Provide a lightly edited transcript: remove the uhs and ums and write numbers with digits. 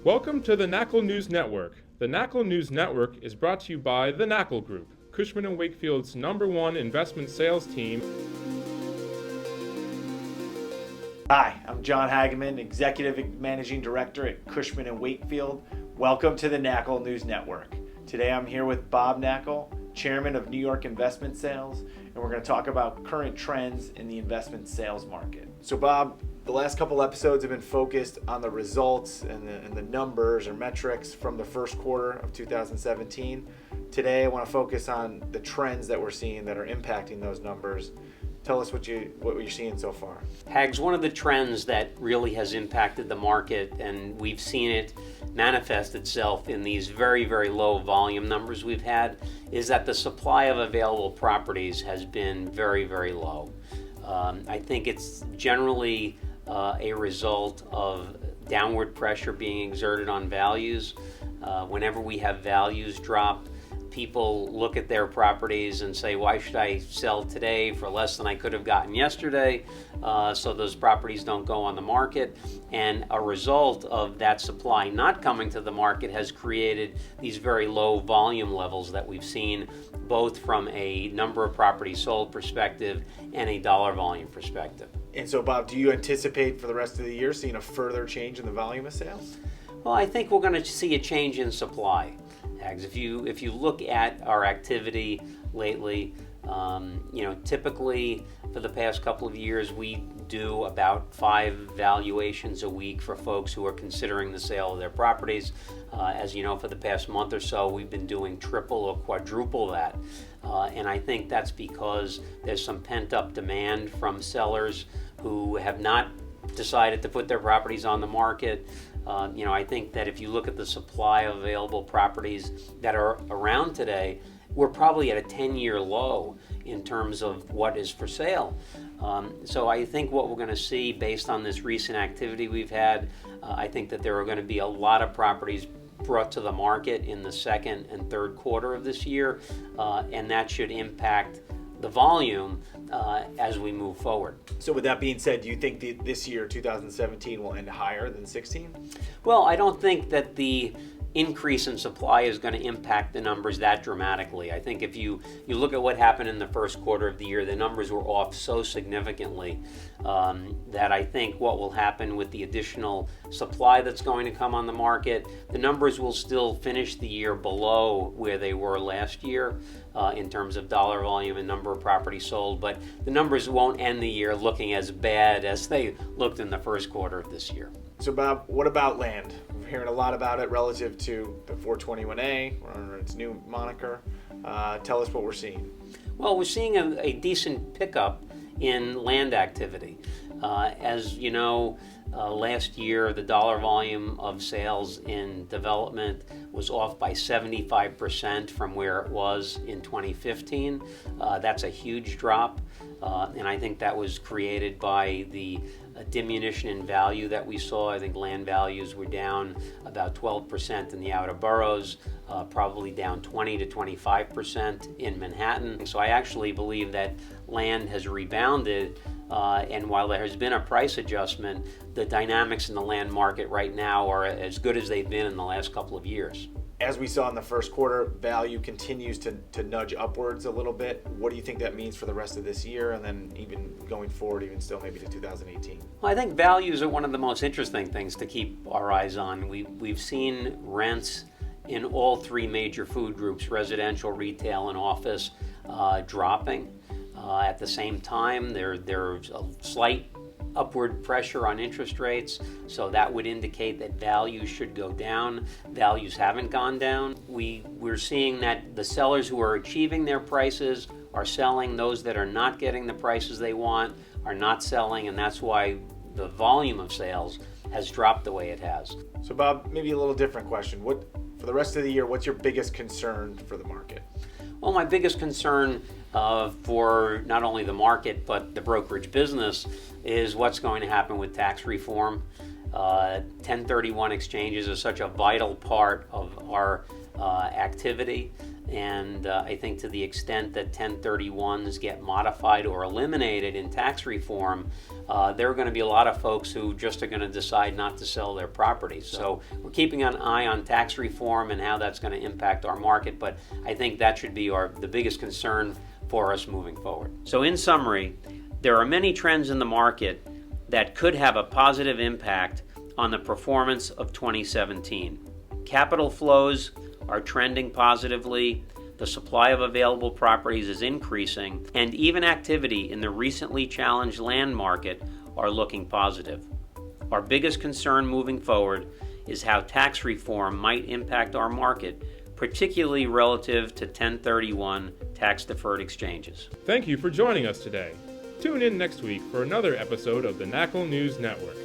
Welcome to the Knakal News Network. The Knakal News Network is brought to you by the Knakal Group, Cushman & Wakefield's #1 investment sales team. Hi, I'm John Hageman, Executive Managing Director at Cushman & Wakefield. Welcome to the Knakal News Network. Today I'm here with Bob Knakal, Chairman of New York Investment Sales, and we're going to talk about current trends in the investment sales market. So Bob, the last couple episodes have been focused on the results and the numbers or metrics from the first quarter of 2017. Today I want to focus on the trends that we're seeing that are impacting those numbers. Tell us what you're seeing so far. Hags, one of the trends that really has impacted the market, and we've seen it manifest itself in these very, very low volume numbers we've had, is that the supply of available properties has been very, very low. I think it's generally a result of downward pressure being exerted on values. Whenever we have values drop, people look at their properties and say, why should I sell today for less than I could have gotten yesterday? So those properties don't go on the market. And a result of that supply not coming to the market has created these very low volume levels that we've seen, both from a number of properties sold perspective and a dollar volume perspective. And so Bob, do you anticipate for the rest of the year seeing a further change in the volume of sales? Well, I think we're going to see a change in supply. If you look at our activity lately, typically for the past couple of years we do about 5 valuations a week for folks who are considering the sale of their properties. As you know, for the past month or so we've been doing triple or quadruple that. And I think that's because there's some pent-up demand from sellers who have not decided to put their properties on the market. I think that if you look at the supply of available properties that are around today, we're probably at a 10-year low in terms of what is for sale. So I think what we're going to see based on this recent activity we've had, I think that there are going to be a lot of properties brought to the market in the second and third quarter of this year, and that should impact the volume as we move forward. So with that being said, do you think this year, 2017, will end higher than 16? Well, I don't think that the increase in supply is going to impact the numbers that dramatically. I think if you look at what happened in the first quarter of the year, the numbers were off so significantly that I think what will happen with the additional supply that's going to come on the market, the numbers will still finish the year below where they were last year in terms of dollar volume and number of properties sold, but the numbers won't end the year looking as bad as they looked in the first quarter of this year. So Bob, what about land? We're hearing a lot about it relative to the 421A, or its new moniker. Tell us what we're seeing. Well, we're seeing a decent pickup in land activity. As you know, last year the dollar volume of sales in development was off by 75% from where it was in 2015. That's a huge drop, and I think that was created by the diminution in value that we saw. I think land values were down about 12% in the outer boroughs, probably down 20 to 25% in Manhattan. So I actually believe that land has rebounded, and while there has been a price adjustment, the dynamics in the land market right now are as good as they've been in the last couple of years. As we saw in the first quarter, value continues to nudge upwards a little bit. What do you think that means for the rest of this year and then even going forward, even still maybe to 2018? Well, I think values are one of the most interesting things to keep our eyes on. We've seen rents in all 3 major food groups, residential, retail, and office, dropping. At the same time, there's a slight upward pressure on interest rates, so that would indicate that values should go down. Values haven't gone down. We're seeing that the sellers who are achieving their prices are selling. Those that are not getting the prices they want are not selling, and that's why the volume of sales has dropped the way it has. So Bob, maybe a little different question. For the rest of the year, what's your biggest concern for the market? Well, my biggest concern for not only the market but the brokerage business is what's going to happen with tax reform. 1031 exchanges are such a vital part of our activity, And I think to the extent that 1031s get modified or eliminated in tax reform, there are going to be a lot of folks who just are going to decide not to sell their properties. So we're keeping an eye on tax reform and how that's going to impact our market, but I think that should be the biggest concern for us moving forward. So in summary, there are many trends in the market that could have a positive impact on the performance of 2017. Capital flows are trending positively, the supply of available properties is increasing, and even activity in the recently challenged land market are looking positive. Our biggest concern moving forward is how tax reform might impact our market, particularly relative to 1031 tax-deferred exchanges. Thank you for joining us today. Tune in next week for another episode of the Knakal News Network.